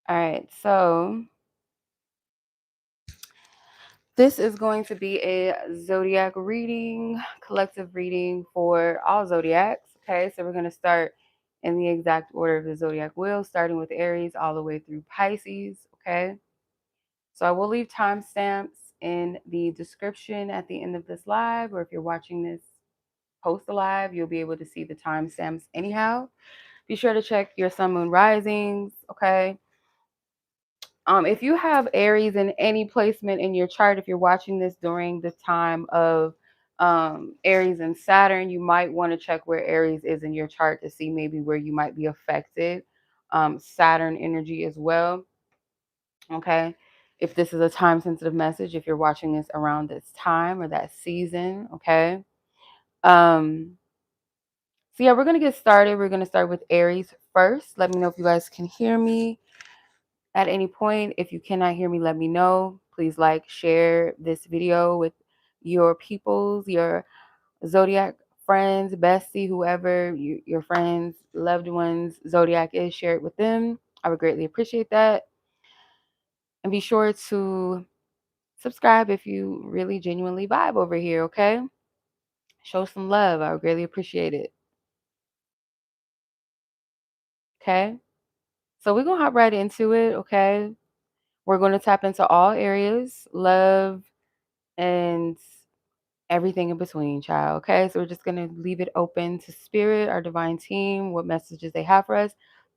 All right, so this is going to be a zodiac reading, collective reading for all zodiacs. Okay, so we're going to start in the exact order of the zodiac wheel, starting with Aries all the way through Pisces. Okay, so I will leave timestamps in the description at the end of this live, or if you're watching this post live, you'll be able to see the timestamps anyhow. Be sure to check your sun, moon, risings. Okay. If you have Aries in any placement in your chart, if you're watching this during the time of Aries and Saturn, you might want to check where Aries is in your chart to see maybe where you might be affected. Saturn energy as well. Okay. If this is a time sensitive message, if you're watching this around this time or that season, okay. So yeah, we're going to get started. We're going to start with Aries first. Let me know if you guys can hear me at any point. If you cannot hear me, let me know. Please like, share this video with your peoples, your zodiac friends, bestie, whoever your friends, loved ones, zodiac is, share it with them. I would greatly appreciate that. And be sure to subscribe if you really genuinely vibe over here, okay? Show some love. I would greatly appreciate it. Okay? So we're going to hop right into it, okay? We're going to tap into all areas, love, and everything in between, child. Okay, so we're just going to leave it open to spirit, our divine team, what messages they have for us.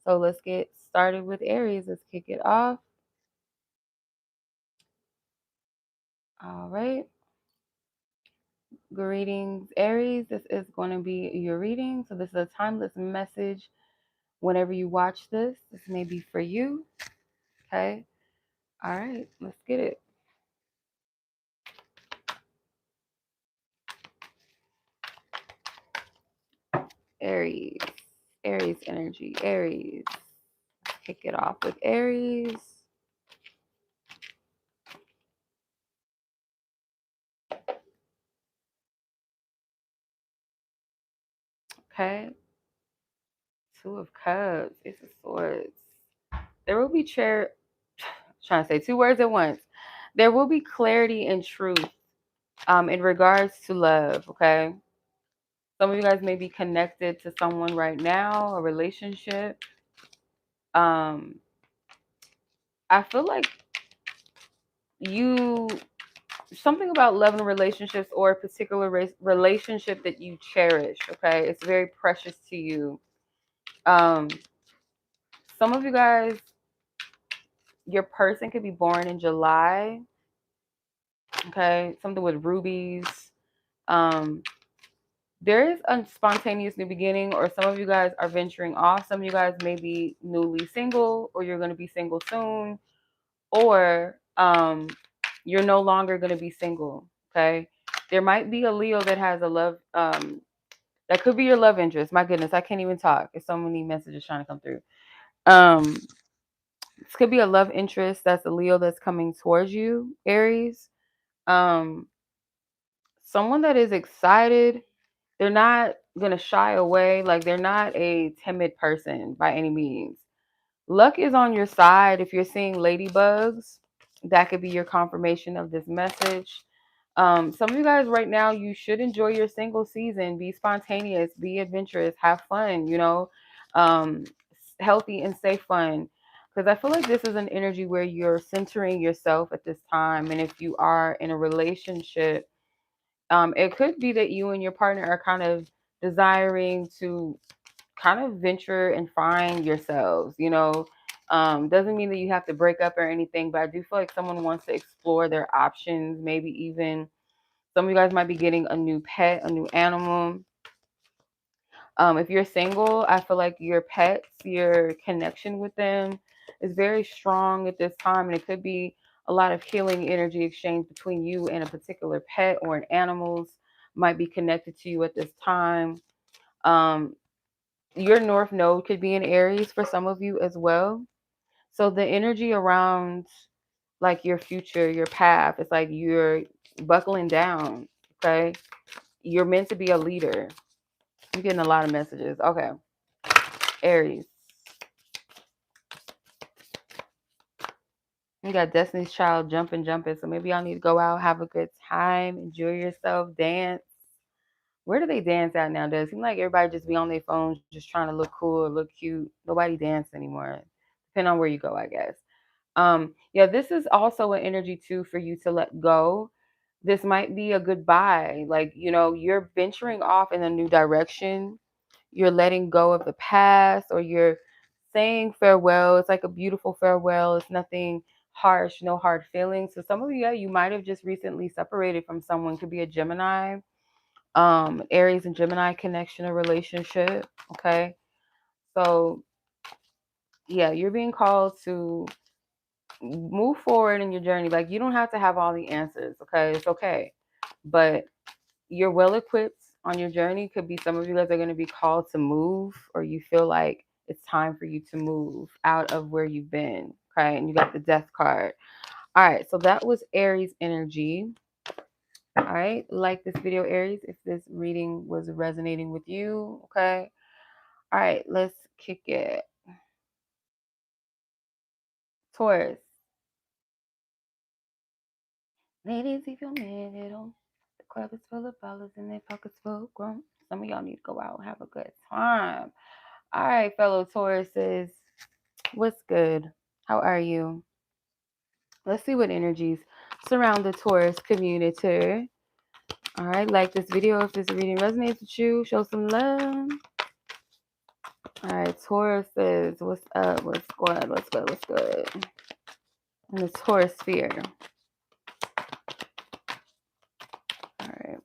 So let's get started with Aries. Let's kick it off. All right. Greetings, Aries. This is going to be your reading. So this is a timeless message. Whenever you watch this, this may be for you. Okay. All right. Let's get it. Aries. Aries energy. Aries. Kick it off with Aries. Okay. Two of Cups. Ace of Swords. There will be trying to say two words at once. There will be clarity and truth in regards to love. Okay. Some of you guys may be connected to someone right now, a relationship. I feel like something about love and relationships, or a particular relationship that you cherish. Okay. It's very precious to you. Some of you guys, your person could be born in July. Okay. Something with rubies. There is a spontaneous new beginning, or some of you guys are venturing off. Some of you guys may be newly single, or you're going to be single soon, or you're no longer going to be single. Okay. There might be a Leo that has a love, that could be your love interest. My goodness, I can't even talk. There's so many messages trying to come through. This could be a love interest. That's a Leo that's coming towards you, Aries. Um, Someone that is excited. They're not going to shy away. Like, they're not a timid person by any means. Luck is on your side. If you're seeing ladybugs, that could be your confirmation of this message. Some of you guys right now, you should enjoy your single season. Be spontaneous, be adventurous, have fun, um, healthy and safe fun. Because I feel like this is an energy where you're centering yourself at this time. And if you are in a relationship, it could be that you and your partner are kind of desiring to kind of venture and find yourselves, doesn't mean that you have to break up or anything, but I do feel like someone wants to explore their options. Maybe even some of you guys might be getting a new pet, a new animal. If you're single, I feel like your pets, your connection with them is very strong at this time, and it could be a lot of healing energy exchange between you and a particular pet, or an animals might be connected to you at this time. Um, your North Node could be in Aries for some of you as well. So the energy around like your future, your path, it's like you're buckling down. Okay. You're meant to be a leader. I'm getting a lot of messages. Okay. Aries. You got Destiny's Child jumping. So maybe y'all need to go out, have a good time, enjoy yourself, dance. Where do they dance at now? Does it seem like everybody just be on their phones just trying to look cool or look cute? Nobody dance anymore. Depending on where you go, I guess. Yeah, this is also an energy too for you to let go. This might be a goodbye. Like, you're venturing off in a new direction. You're letting go of the past, or you're saying farewell. It's like a beautiful farewell. It's nothing harsh, no hard feelings. So some of you, yeah, you might have just recently separated from someone. Could be a Gemini, Aries and Gemini connection or relationship. Okay. So yeah, you're being called to move forward in your journey. Like, you don't have to have all the answers. Okay. It's okay. But you're well equipped on your journey. Could be some of you guys are going to be called to move, or you feel like it's time for you to move out of where you've been. Okay. And you got the death card. All right. So that was Aries energy. All right. Like this video, Aries, if this reading was resonating with you. Okay. All right. Let's kick it. Taurus. Ladies, if you're married, the club is full of ballers and their pockets full grown. Some of y'all need to go out and have a good time. All right, fellow Tauruses. What's good? How are you? Let's see what energies surround the Taurus community. All right, like this video if this reading resonates with you. Show some love. All right, Tauruses. What's up? What's good? What's good? What's good? In the Taurus sphere. All right.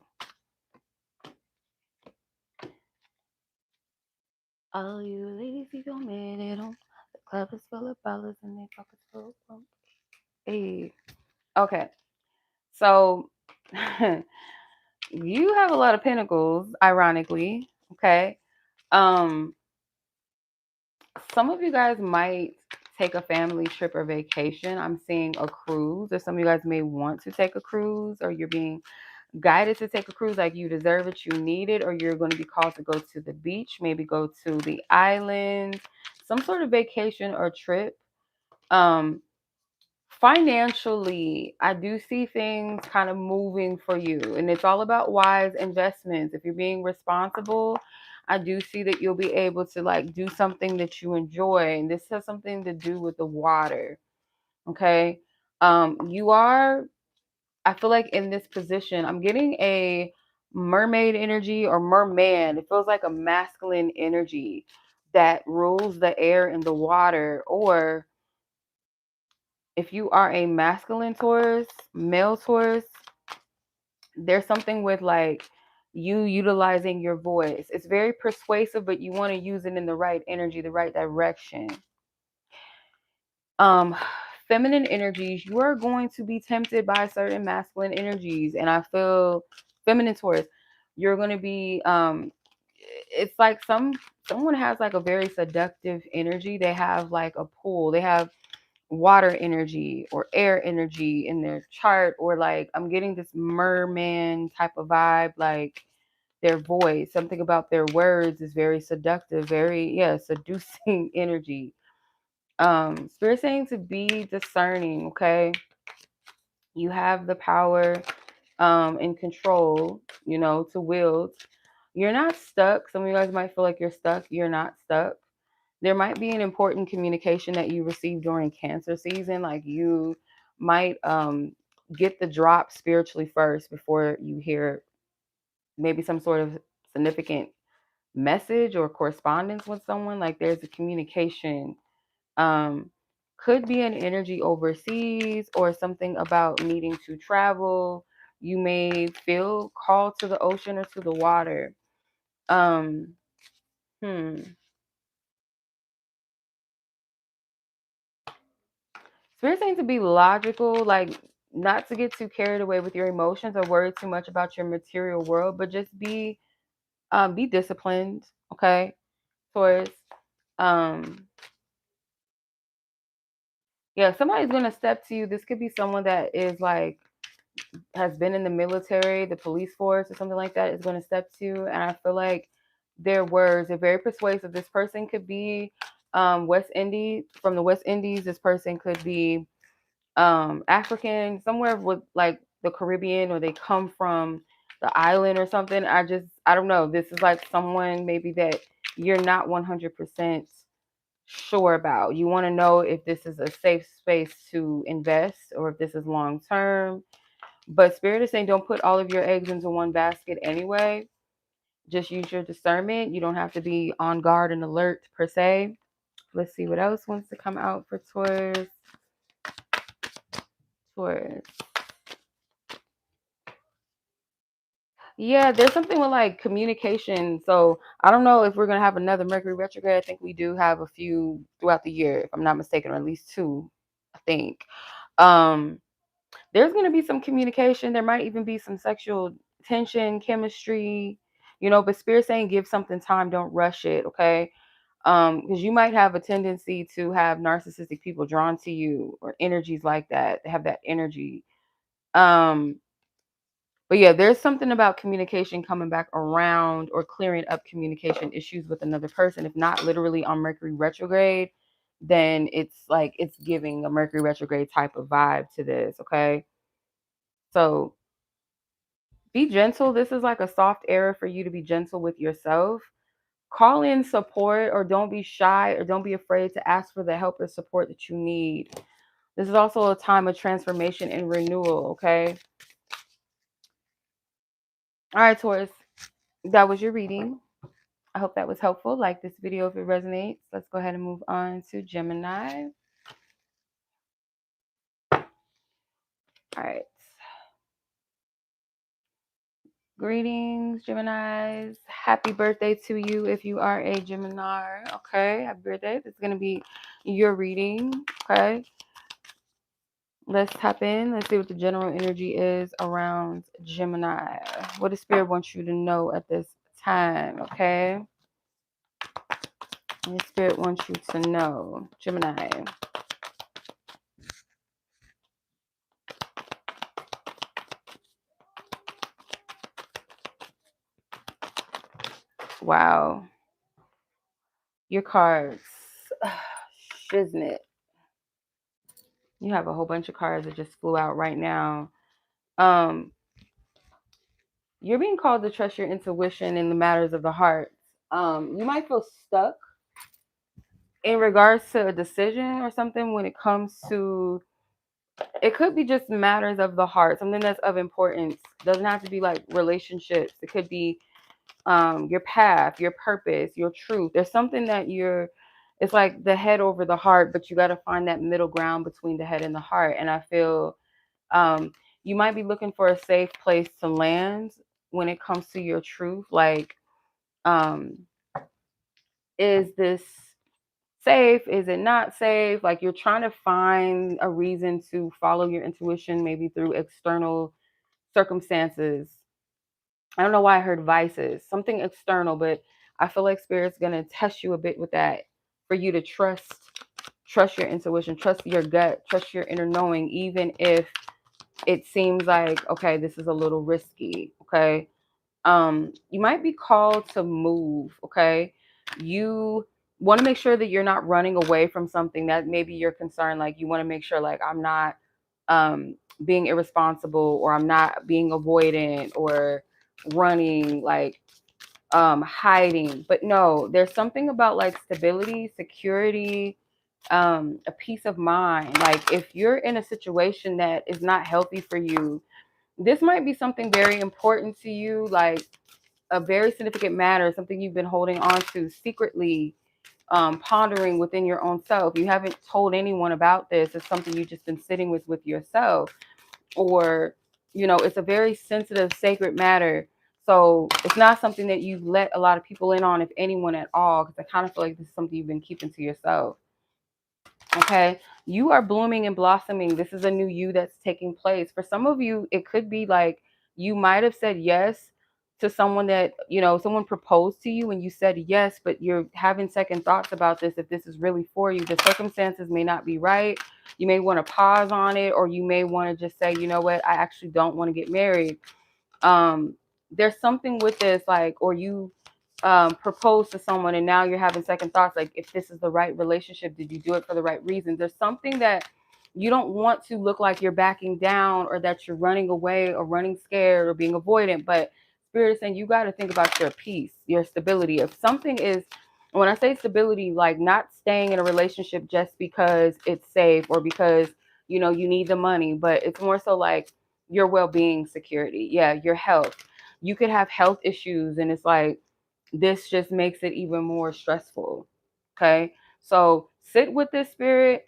All you ladies, if you're married, the club is full of ballers and their pockets full of. Hey. Okay. So you have a lot of pentacles, ironically. Okay. Um, some of you guys might take a family trip or vacation. I'm seeing a cruise, or some of you guys may want to take a cruise, or you're being guided to take a cruise, like you deserve it, you need it, or you're going to be called to go to the beach, maybe go to the island, some sort of vacation or trip. Financially, I do see things kind of moving for you, and it's all about wise investments. If you're being responsible, I do see that you'll be able to like do something that you enjoy, and this has something to do with the water. Okay. You are, I feel like in this position, I'm getting a mermaid energy or merman. It feels like a masculine energy that rules the air and the water. Or if you are a masculine Taurus, male Taurus, there's something with like you utilizing your voice. It's very persuasive, but you want to use it in the right energy, the right direction. Feminine energies, you are going to be tempted by certain masculine energies, and I feel feminine Taurus, you're going to be it's like someone has like a very seductive energy. They have like a pull. They have water energy or air energy in their chart, or like I'm getting this merman type of vibe, like their voice, something about their words is very seductive, very seducing energy. Spirit saying to be discerning. Okay, you have the power and control, to wield. You're not stuck. Some of you guys might feel like you're stuck. You're not stuck. There might be an important communication that you receive during Cancer season. Like you might get the drop spiritually first before you hear maybe some sort of significant message or correspondence with someone. Like there's a communication. Could be an energy overseas or something about needing to travel. You may feel called to the ocean or to the water. Um, hmm. Spirit saying to be logical, like not to get too carried away with your emotions or worry too much about your material world, but just be disciplined, okay? Taurus. Um, yeah, somebody's gonna step to you. This could be someone that is like has been in the military, the police force, or something like that, is gonna step to you. And I feel like their words are very persuasive. This person could be West Indies, from the West Indies. This person could be African, somewhere with like the Caribbean, or they come from the island or something. I don't know. This is like someone maybe that you're not 100% sure about. You want to know if this is a safe space to invest or if this is long term. But Spirit is saying don't put all of your eggs into one basket anyway. Just use your discernment. You don't have to be on guard and alert per se. Let's see what else wants to come out for Taurus. Taurus. Yeah, there's something with like communication. So I don't know if we're gonna have another Mercury retrograde. I think we do have a few throughout the year, if I'm not mistaken, or at least two, I think. Um, there's gonna be some communication. There might even be some sexual tension, chemistry, but Spirit saying give something time, don't rush it, okay? Because you might have a tendency to have narcissistic people drawn to you or energies like that, have that energy. Um, but yeah, there's something about communication coming back around or clearing up communication issues with another person. If not literally on Mercury retrograde, then it's like it's giving a Mercury retrograde type of vibe to this, okay? So be gentle. This is like a soft era for you to be gentle with yourself. Call in support, or don't be shy, or don't be afraid to ask for the help or support that you need. This is also a time of transformation and renewal, okay? All right, Taurus, that was your reading. I hope that was helpful. Like this video if it resonates. Let's go ahead and move on to Gemini. All right. Greetings, Geminis. Happy birthday to you if you are a Gemini. Okay, happy birthday. This is going to be your reading. Okay. Let's tap in. Let's see what the general energy is around Gemini. What does Spirit want you to know at this time? Okay. What does Spirit wants you to know, Gemini? Wow. Your cards. Shiznit. You have a whole bunch of cards that just flew out right now. You're being called to trust your intuition in the matters of the heart. You might feel stuck in regards to a decision or something when it comes to, it could be just matters of the heart, something that's of importance. Doesn't have to be like relationships. It could be your path, your purpose, your truth. There's something that it's like the head over the heart, but you got to find that middle ground between the head and the heart. And I feel you might be looking for a safe place to land when it comes to your truth. Like, is this safe? Is it not safe? Like, you're trying to find a reason to follow your intuition, maybe through external circumstances. I don't know why I heard vices, something external, but I feel like Spirit's going to test you a bit with that for you to trust your intuition, trust your gut, trust your inner knowing, even if it seems like, okay, this is a little risky, okay? You might be called to move, okay? You want to make sure that you're not running away from something that maybe you're concerned. Like, you want to make sure, like, I'm not being irresponsible, or I'm not being avoidant or running, like hiding. But no, there's something about like stability, security, a peace of mind. Like, if you're in a situation that is not healthy for you, this might be something very important to you, like a very significant matter, something you've been holding on to secretly, pondering within your own self. You haven't told anyone about this. It's something you've just been sitting with yourself, or it's a very sensitive, sacred matter. So it's not something that you've let a lot of people in on, if anyone at all, because I kind of feel like this is something you've been keeping to yourself. Okay, you are blooming and blossoming. This is a new you that's taking place. For some of you, it could be like you might have said yes to someone that, someone proposed to you and you said yes, but you're having second thoughts about this, if this is really for you. The circumstances may not be right. You may want to pause on it, or you may want to just say, you know what, I actually don't want to get married. There's something with this, like, or you propose to someone and now you're having second thoughts, like, if this is the right relationship, did you do it for the right reasons? There's something that you don't want to look like you're backing down or that you're running away or running scared or being avoidant. But Spirit is saying you got to think about your peace, your stability. If something is, when I say stability, like not staying in a relationship just because it's safe or because, you know, you need the money, but it's more so like your well-being, security. Yeah, your health. You could have health issues and it's like, this just makes it even more stressful. Okay. So sit with this, Spirit,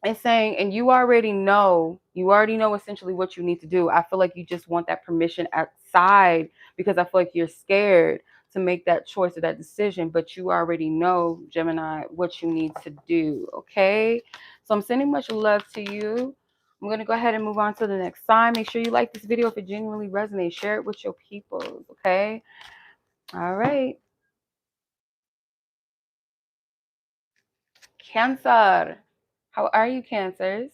and saying, and you already know essentially what you need to do. I feel like you just want that permission outside because I feel like you're scared to make that choice or that decision, but you already know, Gemini, what you need to do. Okay. So I'm sending much love to you. I'm going to go ahead and move on to the next sign. Make sure you like this video if it genuinely resonates. Share it with your people. Okay. All right. Cancer. How are you, Cancers?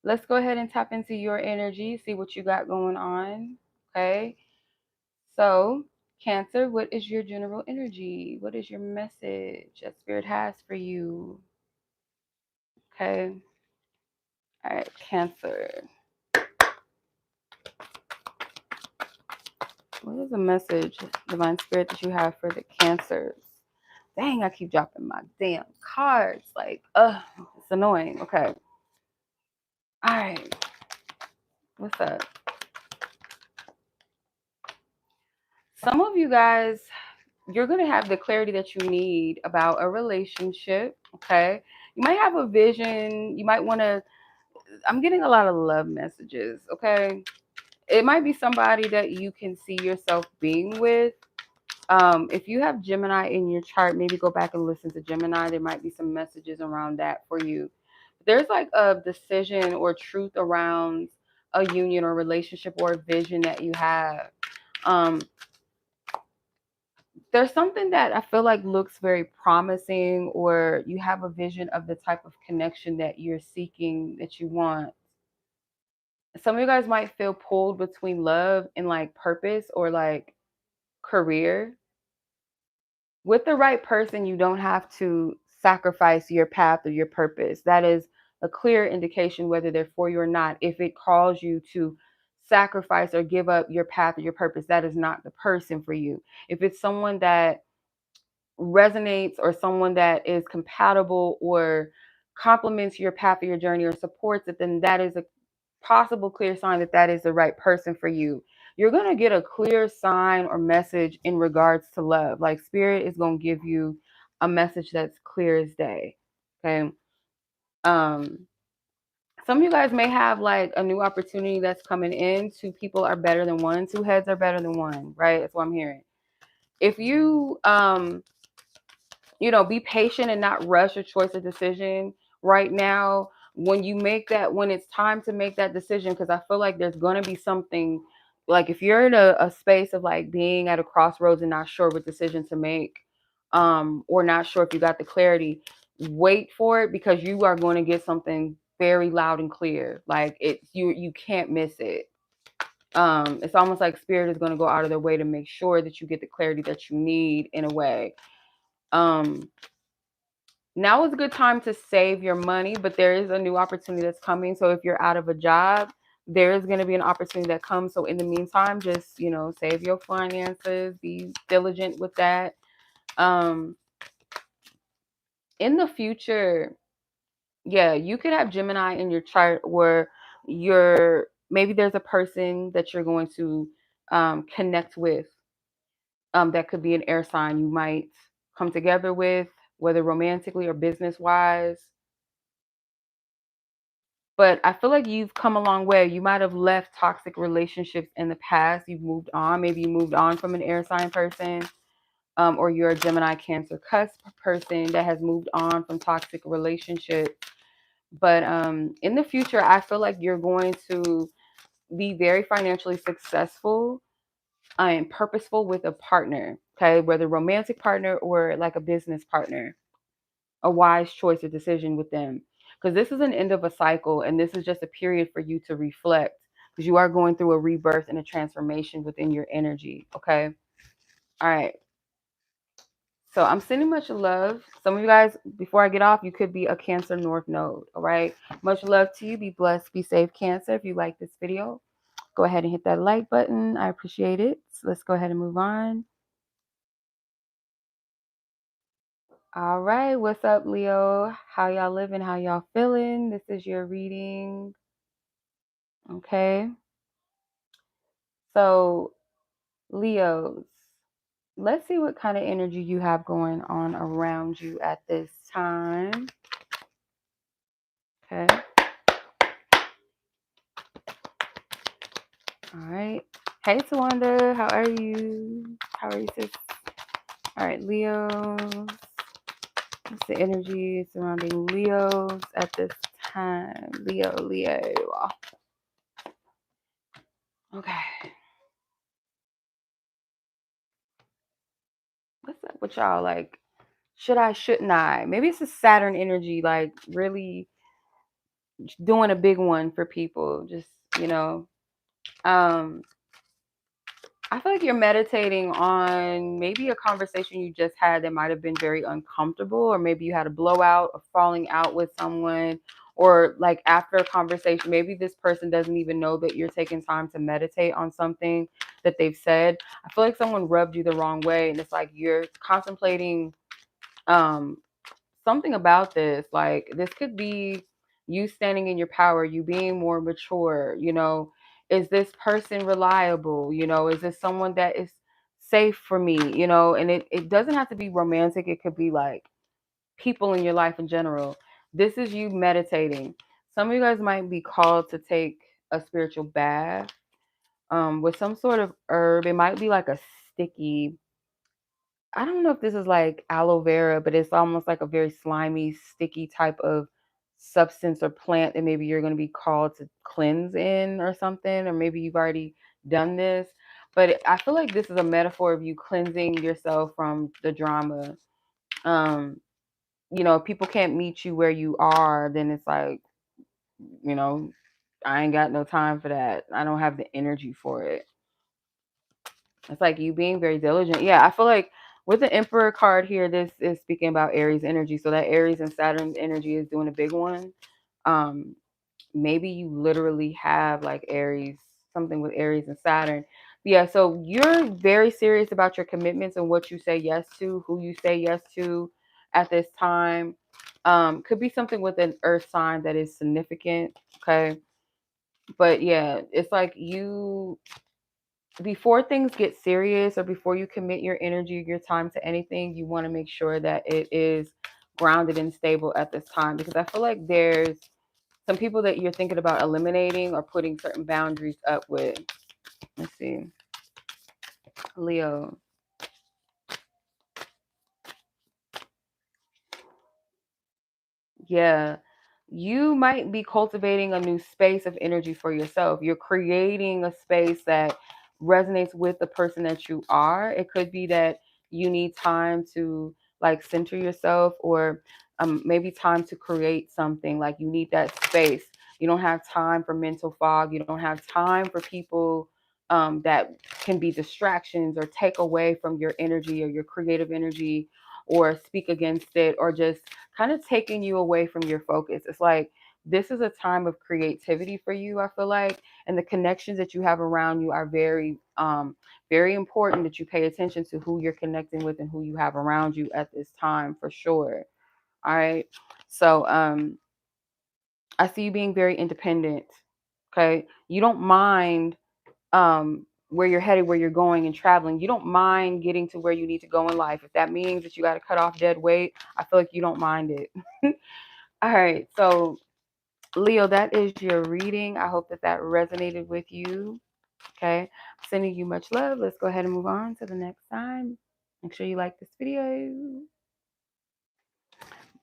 Let's go ahead and tap into your energy, see what you got going on. Okay. So, Cancer, what is your general energy? What is your message that Spirit has for you? Okay. All right, Cancer. What is the message, Divine Spirit, that you have for the Cancers? Dang, I keep dropping my damn cards. Like, it's annoying. Okay. All right. What's up? Some of you guys, you're going to have the clarity that you need about a relationship. Okay. You might have a vision. You might want to, I'm getting a lot of love messages. Okay. It might be somebody that you can see yourself being with. If you have Gemini in your chart, maybe go back and listen to Gemini. There might be some messages around that for you. There's like a decision or truth around a union or relationship or a vision that you have. There's something that I feel like looks very promising, or you have a vision of the type of connection that you're seeking, that you want. Some of you guys might feel pulled between love and like purpose or like career. With the right person, you don't have to sacrifice your path or your purpose. That is a clear indication whether they're for you or not. If it calls you to sacrifice or give up your path or your purpose, that is not the person for you. If it's someone that resonates or someone that is compatible or complements your path or your journey or supports it, then that is a possible clear sign that that is the right person for you. You're going to get a clear sign or message in regards to love. Like Spirit is going to give you a message that's clear as day. Okay. Um, some of you guys may have like a new opportunity that's coming in. Two people are better than one. Two heads are better than one, right? That's what I'm hearing. If you, be patient and not rush a choice or decision right now. When you make that, when it's time to make that decision, because I feel like there's going to be something, like if you're in a space of like being at a crossroads and not sure what decision to make, or not sure if you got the clarity, wait for it, because you are going to get something very loud and clear. Like you can't miss it. It's almost like Spirit is going to go out of their way to make sure that you get the clarity that you need in a way. Now is a good time to save your money, but there is a new opportunity that's coming. So if you're out of a job, there is going to be an opportunity that comes. So in the meantime, just, save your finances, be diligent with that. In the future, yeah, you could have Gemini in your chart where maybe there's a person that you're going to connect with. That could be an air sign you might come together with, whether romantically or business wise. But I feel like you've come a long way. You might have left toxic relationships in the past. You've moved on. Maybe you moved on from an air sign person, or you're a Gemini Cancer cusp person that has moved on from toxic relationships. But in the future, I feel like you're going to be very financially successful and purposeful with a partner, okay? Whether romantic partner or like a business partner. A wise choice or decision with them, because this is an end of a cycle and this is just a period for you to reflect, because you are going through a rebirth and a transformation within your energy. Okay. All right. So I'm sending much love. Some of you guys, before I get off, you could be a Cancer North Node. All right. Much love to you. Be blessed. Be safe, Cancer. If you like this video, go ahead and hit that like button. I appreciate it. So let's go ahead and move on. All right. What's up, Leo? How y'all living? How y'all feeling? This is your reading. Okay. So, Leos, let's see what kind of energy you have going on around you at this time. Okay. All right. Hey, Tawanda. How are you? How are you, sis? All right, Leos. What's the energy surrounding Leos at this time? Leo. Okay. What's up with y'all? Like, should I, shouldn't I? Maybe it's a Saturn energy, like really doing a big one for people. Just, you know. I feel like you're meditating on maybe a conversation you just had that might have been very uncomfortable, or maybe you had a blowout or falling out with someone, or like after a conversation, maybe this person doesn't even know that you're taking time to meditate on something that they've said. I feel like someone rubbed you the wrong way, and it's like you're contemplating something about this. Like, this could be you standing in your power, you being more mature, you know. Is this person reliable? You know, is this someone that is safe for me? You know, and it doesn't have to be romantic. It could be like people in your life in general. This is you meditating. Some of you guys might be called to take a spiritual bath with some sort of herb. It might be like a sticky, I don't know if this is like aloe vera, but it's almost like a very slimy, sticky type of substance or plant that maybe you're going to be called to cleanse in or something, or maybe you've already done this. But I feel like this is a metaphor of you cleansing yourself from the drama. Um, you know, if people can't meet you where you are, then it's like, you know, I ain't got no time for that. I don't have the energy for it. It's like you being very diligent. Yeah, I feel like with the Emperor card here, this is speaking about Aries energy. So that Aries and Saturn energy is doing a big one. Um, Maybe you literally have like Aries, something with Aries and Saturn. Yeah, so you're very serious about your commitments and what you say yes to, who you say yes to at this time. Could be something with an earth sign that is significant. Okay. But yeah, it's like you, before things get serious or before you commit your energy, your time to anything, you want to make sure that it is grounded and stable at this time, because I feel like there's some people that you're thinking about eliminating or putting certain boundaries up with. Let's see. Leo. Yeah. You might be cultivating a new space of energy for yourself. You're creating a space that resonates with the person that you are. It could be that you need time to like center yourself, or maybe time to create something. Like you need that space. You don't have time for mental fog. You don't have time for people that can be distractions or take away from your energy or your creative energy, or speak against it, or just kind of taking you away from your focus. It's like this is a time of creativity for you, I feel like, and the connections that you have around you are very important, that you pay attention to who you're connecting with and who you have around you at this time, for sure. All right. So I see you being very independent. Okay. You don't mind where you're headed, where you're going and traveling. You don't mind getting to where you need to go in life. If that means that you got to cut off dead weight, I feel like you don't mind it. All right. So, Leo, that is your reading. I hope that that resonated with you. Okay. Sending you much love. Let's go ahead and move on to the next time. Make sure you like this video.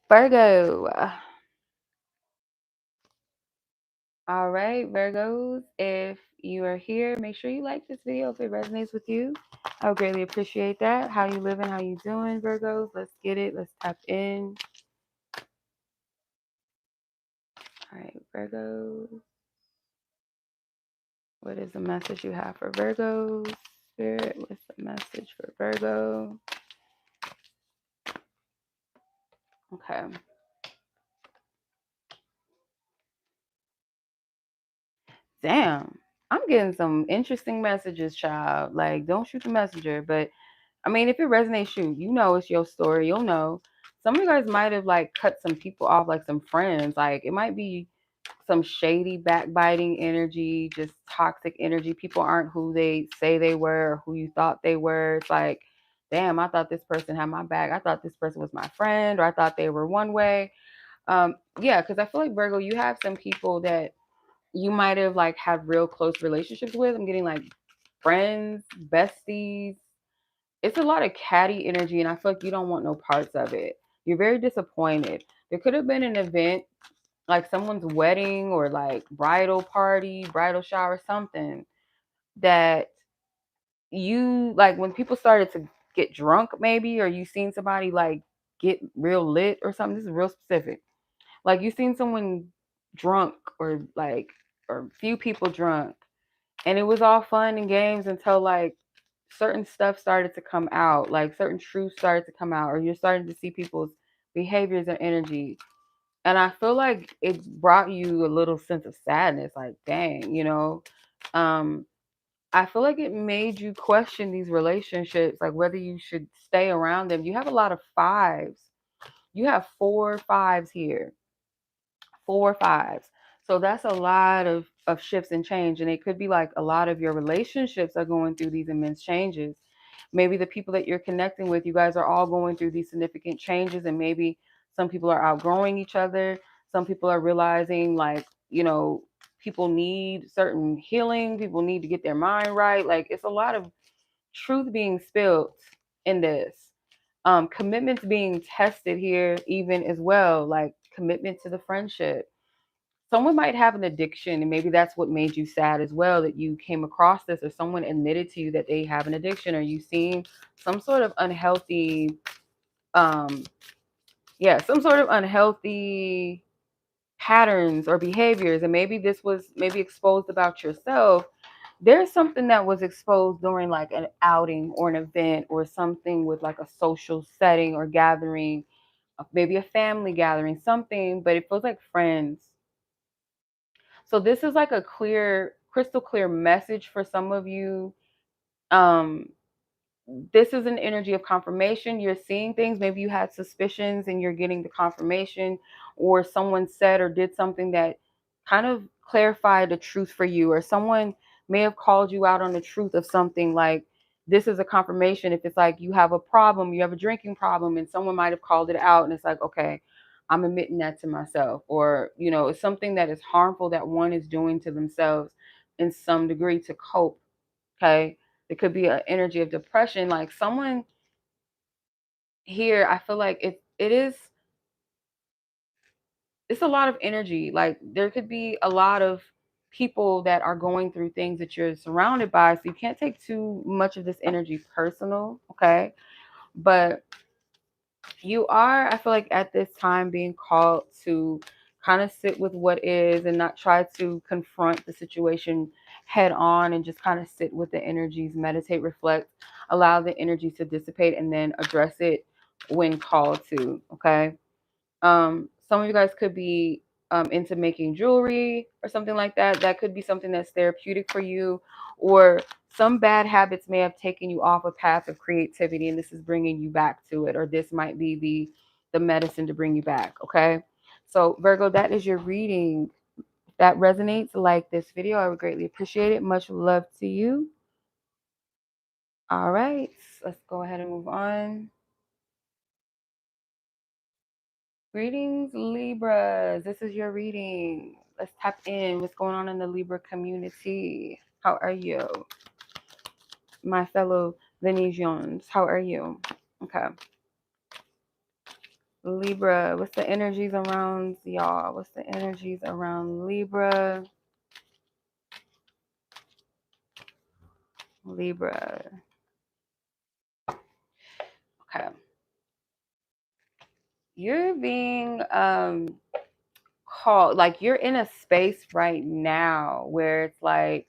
Virgo. All right, Virgos, if you are here, make sure you like this video if it resonates with you. I would greatly appreciate that. How you living? How you doing, Virgos? Let's get it. Let's tap in. All right, Virgos. What is the message you have for Virgos? Spirit, what's the message for Virgo? Okay. Damn. I'm getting some interesting messages, child. Like, don't shoot the messenger. But I mean, if it resonates, shoot, you know it's your story. You'll know. Some of you guys might have like cut some people off, like some friends. Like it might be some shady backbiting energy, just toxic energy. People aren't who they say they were or who you thought they were. It's like, damn, I thought this person had my back. I thought this person was my friend, or I thought they were one way. Yeah, because I feel like Virgo, you have some people that you might have like had real close relationships with. I'm getting like friends, besties. It's a lot of catty energy, and I feel like you don't want no parts of it. You're very disappointed. There could have been an event like someone's wedding or like bridal party, bridal shower, something that you like when people started to get drunk, maybe, or you seen somebody like get real lit or something. This is real specific. Like you seen someone drunk or like or few people drunk, and it was all fun and games until like certain stuff started to come out, like certain truths started to come out, or you're starting to see people's behaviors and energy. And I feel like it brought you a little sense of sadness, like, dang, you know. Um, I feel like it made you question these relationships, like whether you should stay around them. You have a lot of fives. You have 4 5s here. 4 5s. So that's a lot of shifts and change. And it could be like a lot of your relationships are going through these immense changes. Maybe the people that you're connecting with, you guys are all going through these significant changes. And maybe some people are outgrowing each other. Some people are realizing, like, you know, people need certain healing. People need to get their mind right. Like, it's a lot of truth being spilled in this. Commitments being tested here, even as well, like commitment to the friendship. Someone might have an addiction, and maybe that's what made you sad as well, that you came across this, or someone admitted to you that they have an addiction, or you seen some sort of unhealthy um some sort of unhealthy patterns or behaviors, and maybe this was maybe exposed about yourself. There's something that was exposed during like an outing or an event or something with like a social setting or gathering, maybe a family gathering, something, but it feels like friends. So this is like a clear, crystal clear message for some of you. Um, this is an energy of confirmation. You're seeing things. Maybe you had suspicions and you're getting the confirmation, or someone said or did something that kind of clarified the truth for you, or someone may have called you out on the truth of something. Like this is a confirmation. If it's like you have a problem, you have a drinking problem, and someone might have called it out, and it's like, okay, I'm admitting that to myself. Or, you know, it's something that is harmful that one is doing to themselves in some degree to cope. Okay. It could be an energy of depression. Like someone here, I feel like it's a lot of energy. Like there could be a lot of people that are going through things that you're surrounded by. So you can't take too much of this energy personal. Okay. But you are, I feel like at this time being called to kind of sit with what is and not try to confront the situation head on, and just kind of sit with the energies, meditate, reflect, allow the energy to dissipate, and then address it when called to. Okay. Some of you guys could be into making jewelry or something like that. That could be something that's therapeutic for you, or some bad habits may have taken you off a path of creativity, and this is bringing you back to it, or this might be the medicine to bring you back. Okay, so Virgo, that is your reading. If that resonates, like this video, I would greatly appreciate it. Much love to you. All right, let's go ahead and move on. Greetings, Libras. This is your reading. Let's tap in. What's going on in the Libra community? How are you? My fellow Venetians, how are you? Okay. Libra, what's the energies around y'all? What's the energies around Libra? Libra. Okay. You're being called, like you're in a space right now where it's like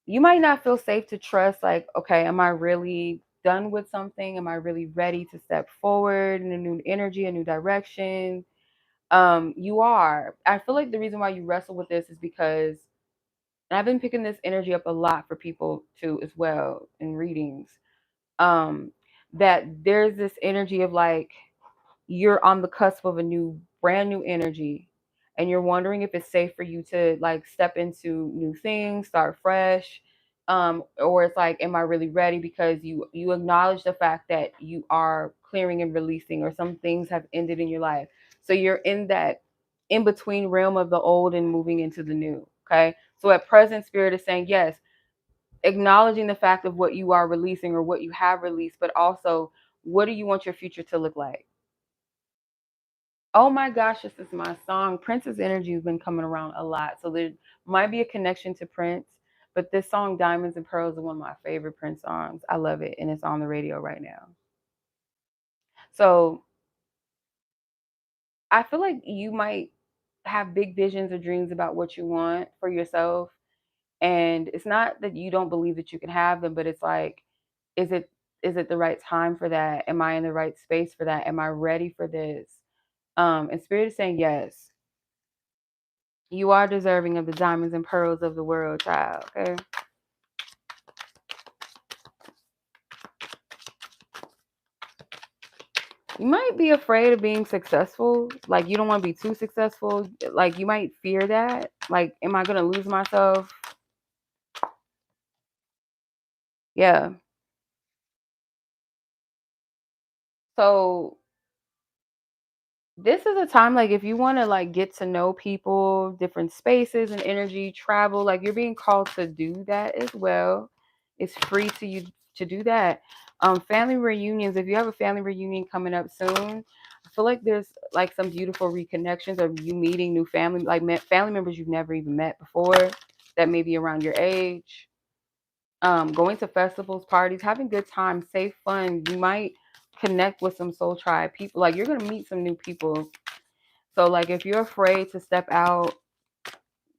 you might not feel safe to trust, like, okay, am I really done with something? Am I really ready to step forward in a new energy, a new direction? You are. I feel like the reason why you wrestle with this is because, and I've been picking this energy up a lot for people too as well in readings. Um, that there's this energy of like you're on the cusp of a brand new energy, and you're wondering if it's safe for you to like step into new things, start fresh. Or it's like, am I really ready? Because you acknowledge the fact that you are clearing and releasing, or some things have ended in your life. So you're in that in between realm of the old and moving into the new. Okay. So at present, Spirit is saying yes, acknowledging the fact of what you are releasing or what you have released, but also what do you want your future to look like? Oh my gosh, this is my song. Prince's energy has been coming around a lot. So there might be a connection to Prince, but this song, Diamonds and Pearls, is one of my favorite Prince songs. I love it. And it's on the radio right now. So I feel like you might have big visions or dreams about what you want for yourself. And it's not that you don't believe that you can have them, but it's like, is it is it the right time for that? Am I in the right space for that? Am I ready for this? And Spirit is saying yes. You are deserving of the diamonds and pearls of the world, child. Okay. You might be afraid of being successful. Like you don't want to be too successful. Like you might fear that. Like, am I gonna lose myself? Yeah. So this is a time like if you want to like get to know people, different spaces and energy, travel, like you're being called to do that as well. It's free to you to do that. Family reunions, if you have a family reunion coming up soon, I feel like there's like some beautiful reconnections of you meeting new family, like family members you've never even met before that may be around your age. Going to festivals, parties, having good time, safe fun. You might connect with some soul tribe people. Like you're gonna meet some new people. So like if you're afraid to step out,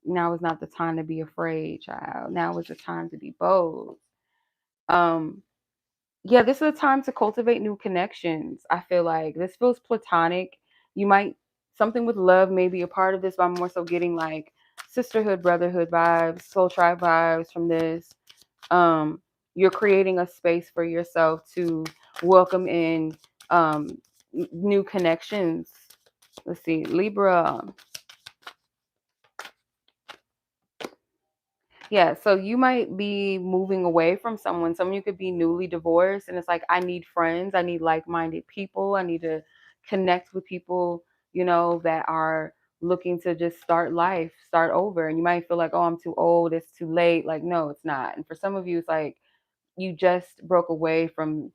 now is not the time to be afraid, child. Now is the time to be bold. Um, yeah, this is a time to cultivate new connections. I feel like this feels platonic. You might something with love may be a part of this, but I'm more so getting like sisterhood, brotherhood vibes, soul tribe vibes from this. um, you're creating a space for yourself to welcome in new connections. Let's see, Libra. Yeah, so you might be moving away from someone. Some of you could be newly divorced, and it's like, I need friends, I need like minded people, I need to connect with people, that are looking to just start life, start over. And you might feel like, oh, I'm too old, it's too late. Like, no, it's not. And for some of you, it's like, you just broke away from,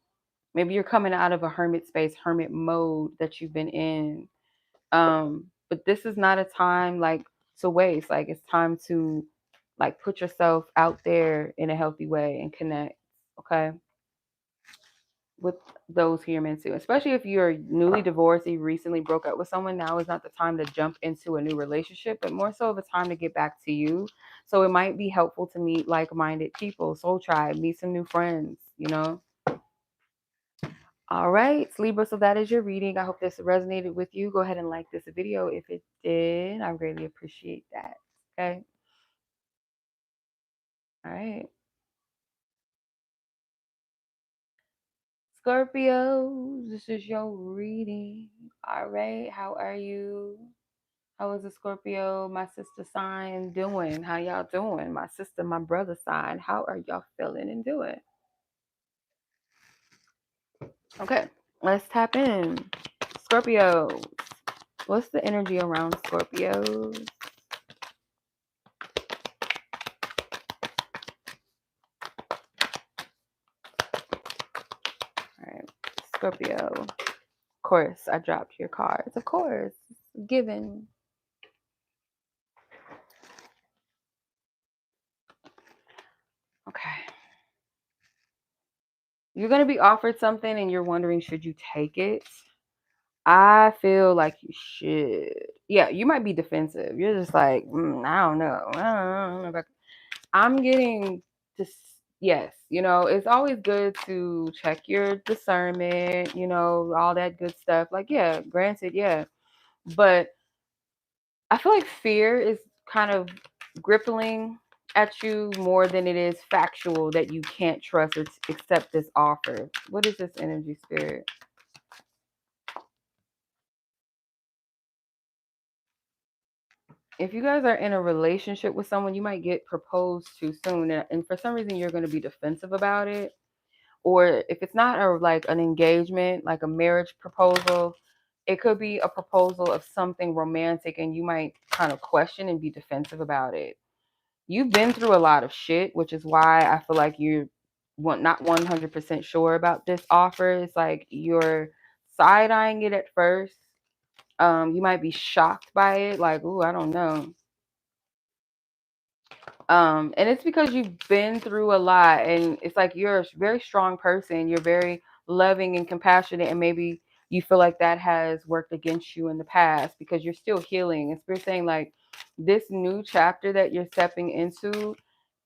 maybe you're coming out of a hermit space, hermit mode that you've been in. But this is not a time like to waste. Like it's time to like put yourself out there in a healthy way and connect. Okay. With those who you're meant to, especially if you're newly divorced, you recently broke up with someone. Now is not the time to jump into a new relationship, but more so of a time to get back to you. So it might be helpful to meet like-minded people, soul tribe, meet some new friends. All right, Libra, so that is your reading. I hope this resonated with you. Go ahead and like this video if it did. I greatly appreciate that. Okay. All right. Scorpio, this is your reading. All right. How are you? How is the Scorpio, my sister sign, doing? How y'all doing? My sister, my brother sign. How are y'all feeling and doing? Okay. Let's tap in. Scorpio. What's the energy around Scorpios? All right. Scorpio. Of course, I dropped your cards. Of course. Given. Okay. You're going to be offered something and you're wondering, should you take it? I feel like you should. Yeah, you might be defensive. You're just like, I don't know. I don't know. I'm getting this. yes, you know, it's always good to check your discernment, you know, all that good stuff. Like, yeah, granted, yeah. But I feel like fear is kind of gripping at you more than it is factual that you can't trust or accept this offer. What is this energy, spirit? If you guys are in a relationship with someone, you might get proposed to soon, and for some reason you're going to be defensive about it. Or if it's not like an engagement, like a marriage proposal, it could be a proposal of something romantic, and you might kind of question and be defensive about it. You've been through a lot of shit, which is why I feel like you're not 100% sure about this offer. It's like you're side-eyeing it at first. You might be shocked by it, like, ooh, I don't know. And it's because you've been through a lot, and it's like you're a very strong person. You're very loving and compassionate, and maybe you feel like that has worked against you in the past because you're still healing. And Spirit's saying like this new chapter that you're stepping into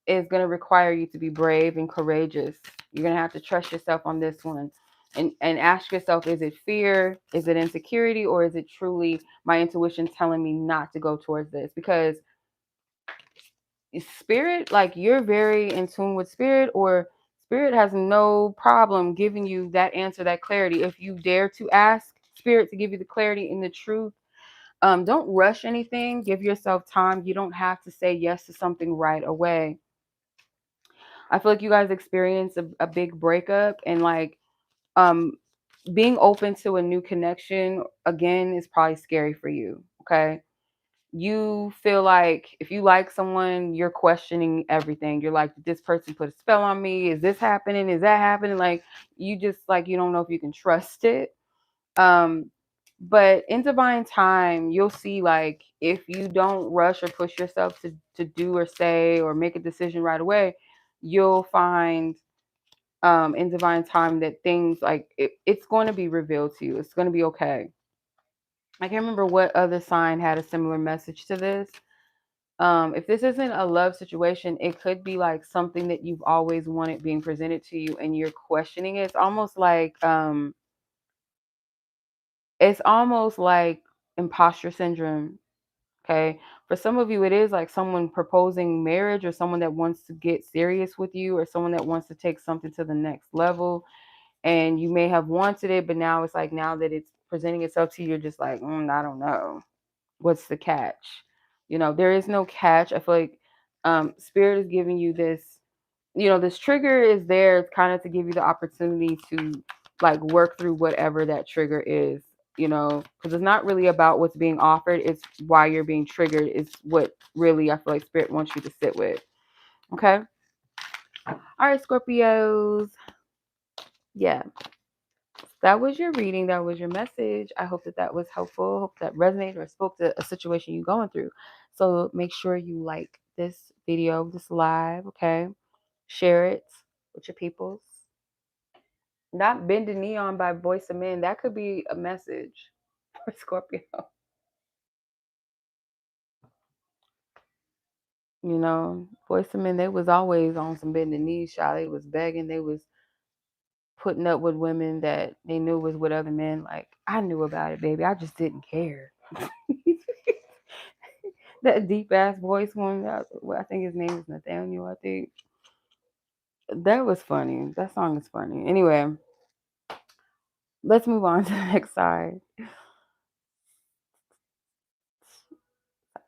is going to require you to be brave and courageous. You're going to have to trust yourself on this one. And ask yourself, is it fear? Is it insecurity? Or is it truly my intuition telling me not to go towards this? Because spirit, like you're very in tune with spirit, or spirit has no problem giving you that answer, that clarity. If you dare to ask spirit to give you the clarity and the truth, don't rush anything. Give yourself time. You don't have to say yes to something right away. I feel like you guys experience a big breakup, and like um being open to a new connection again is probably scary for you. Okay. You feel like if you like someone, you're questioning everything. You're like, did this person put a spell on me? Is this happening? Is that happening? Like you just like you don't know if you can trust it. Um, but in divine time, you'll see like if you don't rush or push yourself to do or say or make a decision right away, you'll find in divine time that things like it's going to be revealed to you. It's going to be okay. I can't remember what other sign had a similar message to this. If this isn't a love situation, it could be like something that you've always wanted being presented to you and you're questioning it. It's almost like imposter syndrome. Okay. For some of you, it is like someone proposing marriage or someone that wants to get serious with you or someone that wants to take something to the next level. And you may have wanted it, but now it's like now that it's presenting itself to you, you're just like, I don't know. What's the catch? You know, there is no catch. I feel like spirit is giving you this, you know, this trigger is there kind of to give you the opportunity to like work through whatever that trigger is, you know, because it's not really about what's being offered. It's why you're being triggered is what really I feel like spirit wants you to sit with. Okay. All right, Scorpios. Yeah. That was your reading. That was your message. I hope that that was helpful. Hope that resonated or spoke to a situation you're going through. So make sure you like this video, this live, okay? Share it with your peoples. Not Bend the Knee On by Voice of Men. That could be a message for Scorpio. You know, Voice of Men, they was always on some bend the knees, child. They was begging. They was putting up with women that they knew was with other men. Like, I knew about it, baby. I just didn't care. That deep ass voice one. I think his name is Nathaniel. I think that was funny. That song is funny. Anyway, let's move on to the next side.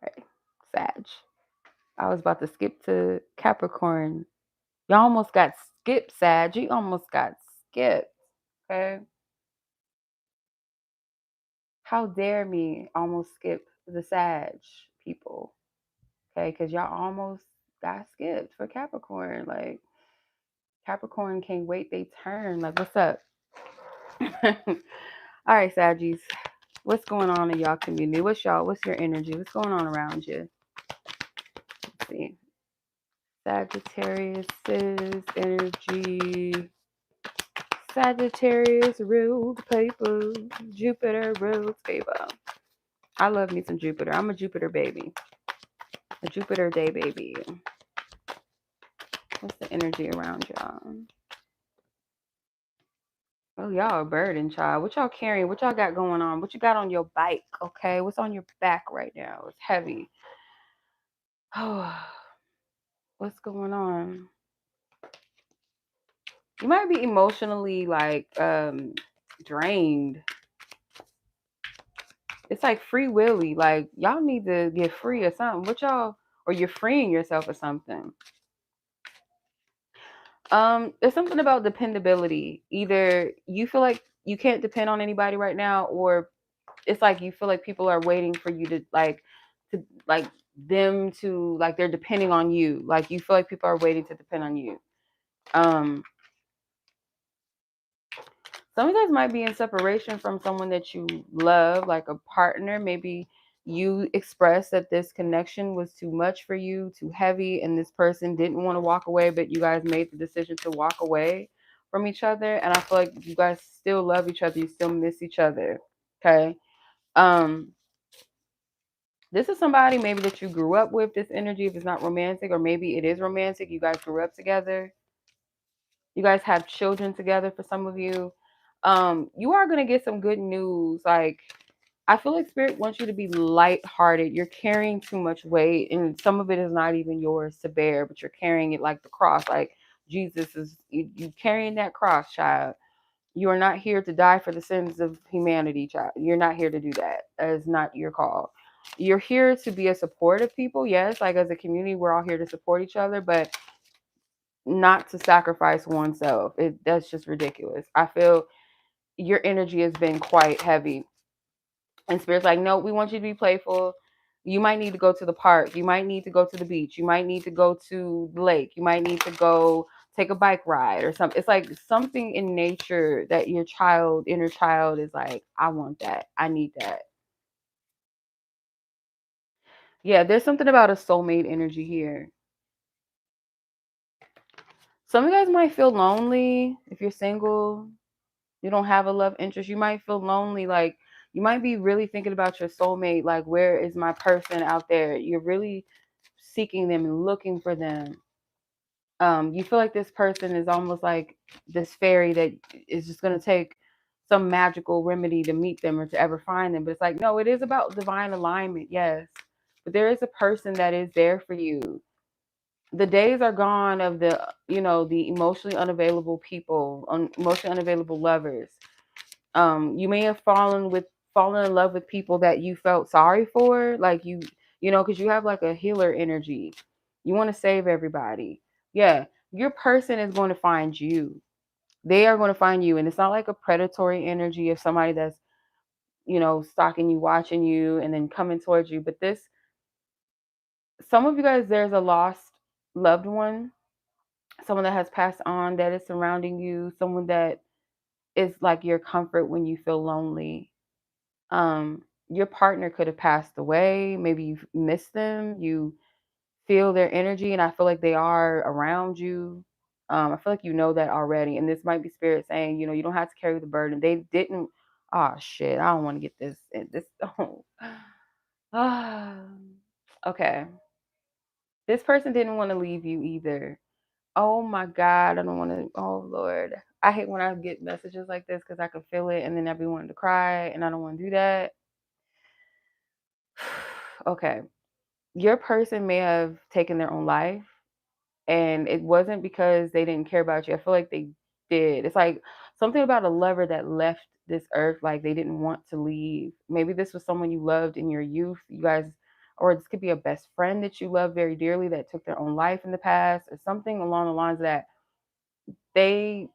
Sorry, Sag. I was about to skip to Capricorn. You almost got skipped, Sag. You almost got skipped. Okay. How dare me almost skip the Sag people? Okay, because y'all almost got skipped for Capricorn. Like Capricorn can't wait they turn. Like, what's up? All right, Saggies. What's going on in y'all community? What's your energy? What's going on around you? Let's see. Sagittarius energy. Sagittarius ruled paper. Jupiter ruled paper. I love me some Jupiter. I'm a Jupiter baby. A Jupiter day baby. What's the energy around y'all? Oh, y'all a burden, child. What y'all carrying? What y'all got going on? What you got on your bike? Okay, what's on your back right now? It's heavy. Oh, what's going on? You might be emotionally like drained. It's like free willy. Like y'all need to get free or something. What y'all, or you're freeing yourself or something. There's something about dependability. Either you feel like you can't depend on anybody right now, or it's like you feel like people are waiting for you to like them to like they're depending on you. Like you feel like people are waiting to depend on you. Some of you guys might be in separation from someone that you love, like a partner. Maybe you expressed that this connection was too much for you, too heavy, and this person didn't want to walk away, but you guys made the decision to walk away from each other. And I feel like you guys still love each other. You still miss each other. Okay. This is somebody maybe that you grew up with, this energy, if it's not romantic, or maybe it is romantic. You guys grew up together. You guys have children together for some of you. You are going to get some good news. Like, I feel like Spirit wants you to be lighthearted. You're carrying too much weight, and some of it is not even yours to bear, but you're carrying it like the cross. Like, Jesus is, you carrying that cross, child. You are not here to die for the sins of humanity, child. You're not here to do that. That is not your call. You're here to be a support of people. Yes, like as a community, we're all here to support each other, but not to sacrifice oneself. That's just ridiculous. I feel your energy has been quite heavy. And Spirit's like, no, we want you to be playful. You might need to go to the park. You might need to go to the beach. You might need to go to the lake. You might need to go take a bike ride or something. It's like something in nature that your inner child is like, I want that. I need that. Yeah, there's something about a soulmate energy here. Some of you guys might feel lonely if you're single. You don't have a love interest. You might feel lonely. Like you might be really thinking about your soulmate. Like, where is my person out there? You're really seeking them and looking for them. You feel like this person is almost like this fairy that is just going to take some magical remedy to meet them or to ever find them. But it's like, no, it is about divine alignment. Yes. But there is a person that is there for you. The days are gone of the emotionally unavailable people, emotionally unavailable lovers. You may have fallen in love with people that you felt sorry for, like because you have like a healer energy. You want to save everybody. Yeah, your person is going to find you. They are going to find you, and it's not like a predatory energy of somebody that's stalking you, watching you, and then coming towards you. But some of you guys, there's a lost loved one, someone that has passed on that is surrounding you, someone that is like your comfort when you feel lonely. Your partner could have passed away. Maybe you miss them. You feel their energy, and I feel like they are around you. I feel like you know that already, and this might be Spirit saying, you don't have to carry the burden. They didn't. Oh shit! I don't want to get this. This. Oh. Okay. This person didn't want to leave you either. Oh my God! I don't want to. Oh Lord! I hate when I get messages like this because I can feel it, and then I be wanting to cry, and I don't want to do that. Okay. Your person may have taken their own life, and it wasn't because they didn't care about you. I feel like they did. It's like something about a lover that left this earth, like they didn't want to leave. Maybe this was someone you loved in your youth. You guys, or this could be a best friend that you love very dearly that took their own life in the past, or something along the lines of that. They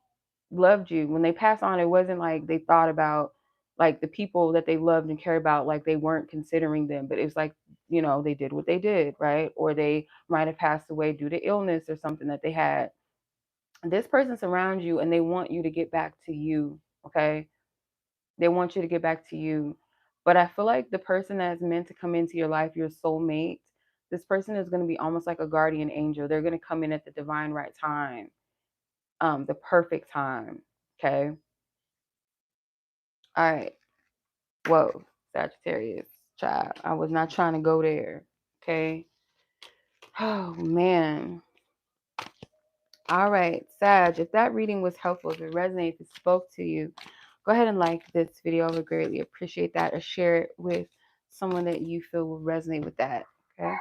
loved you when they passed on. It wasn't like they thought about like the people that they loved and cared about, like they weren't considering them, but it was like they did what they did, right? Or they might have passed away due to illness or something that they had. This person surrounds you and they want you to get back to you. Okay, they want you to get back to you. But I feel like the person that's meant to come into your life, your soulmate, this person is going to be almost like a guardian angel. They're going to come in at the divine right time, the perfect time. Okay. All right. Whoa, Sagittarius, child. I was not trying to go there. Okay. Oh man. All right, Sag, if that reading was helpful, if it resonates, if it spoke to you, go ahead and like this video. I would greatly appreciate that, or share it with someone that you feel will resonate with that. Okay.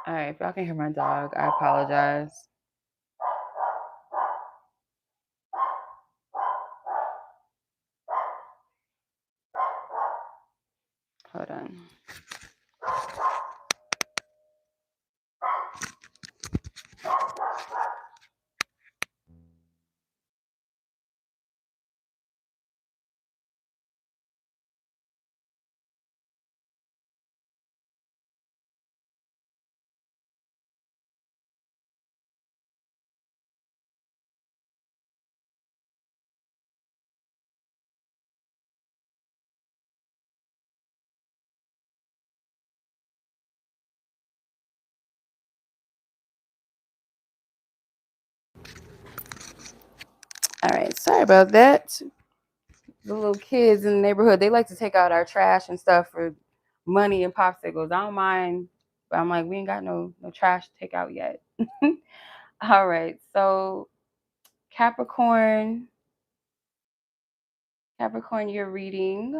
All right, if y'all can hear my dog, I apologize. Hold on. All right, sorry about that. The little kids in the neighborhood, they like to take out our trash and stuff for money and popsicles. I don't mind, but I'm like, we ain't got no trash to take out yet. All right, so Capricorn, your reading.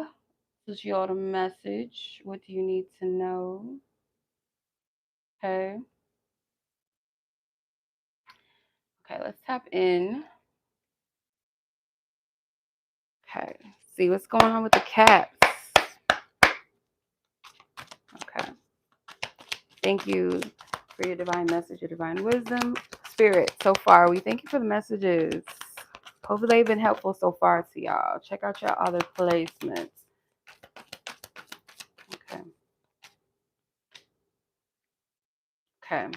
This is your message. What do you need to know? Okay. Okay, let's tap in. Okay, see what's going on with the cats. Okay. Thank you for your divine message, your divine wisdom. Spirit, so far, we thank you for the messages. Hopefully they've been helpful so far to y'all. Check out your other placements. Okay. Okay.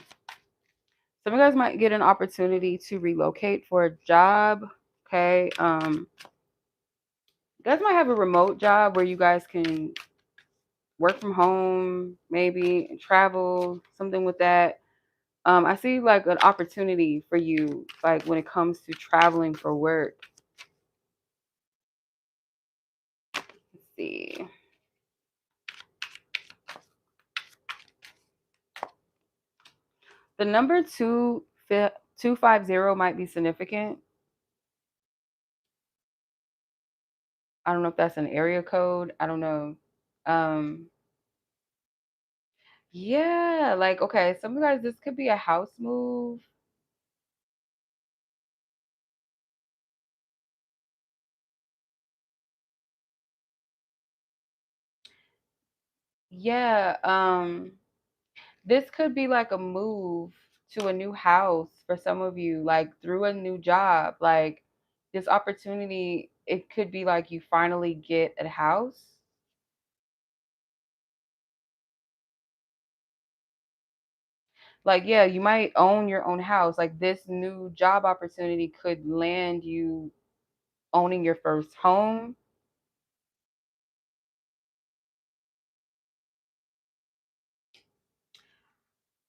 Some of you guys might get an opportunity to relocate for a job. Okay. You guys might have a remote job where you guys can work from home, maybe, and travel, something with that. I see like an opportunity for you, like when it comes to traveling for work. Let's see. The number 250 might be significant. I don't know if that's an area code. I don't know. Yeah, like, okay, some of you guys, this could be a house move. Yeah, this could be like a move to a new house for some of you, like through a new job. Like this opportunity, it could be like you finally get a house. Like, yeah, you might own your own house. Like this new job opportunity could land you owning your first home.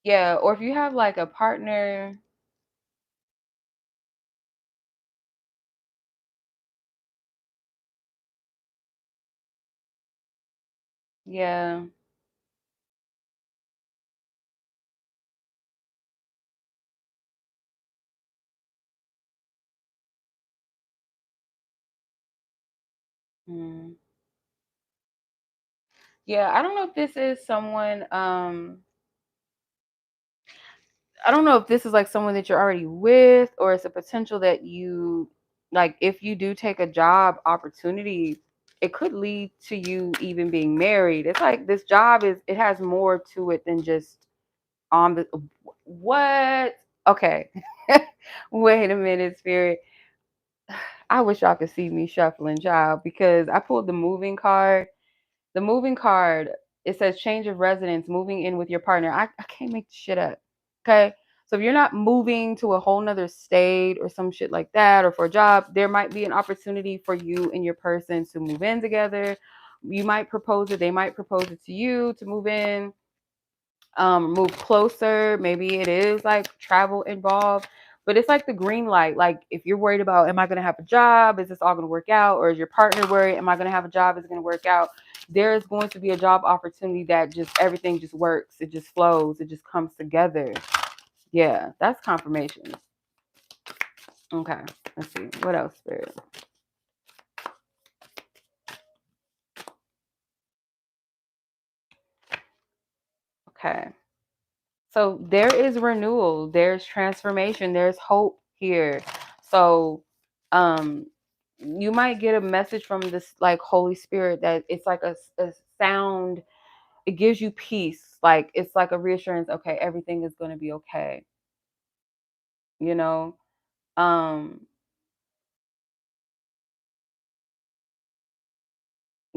Yeah, or if you have like a partner. Yeah. Hmm. Yeah, I don't know if this is someone, I don't know if this is like someone that you're already with, or it's a potential that you, like, if you do take a job opportunity, it could lead to you even being married. It's like this job it has more to it than just on the, what? Okay. Wait a minute, Spirit. I wish y'all could see me shuffling, child, because I pulled the moving card. The moving card, it says change of residence, moving in with your partner. I can't make shit up. Okay. So if you're not moving to a whole nother state or some shit like that, or for a job, there might be an opportunity for you and your person to move in together. You might propose it, they might propose it to you to move in, move closer. Maybe it is like travel involved. But it's like the green light. Like if you're worried about, am I going to have a job? Is this all going to work out? Or is your partner worried? Am I going to have a job? Is it going to work out? There is going to be a job opportunity that just everything just works. It just flows. It just comes together. Yeah, that's confirmation. Okay, let's see. What else, Spirit? Okay. So there is renewal, there's transformation, there's hope here. So you might get a message from this like Holy Spirit that it's like a sound. It gives you peace. Like it's like a reassurance. Okay, everything is going to be okay. You know, um,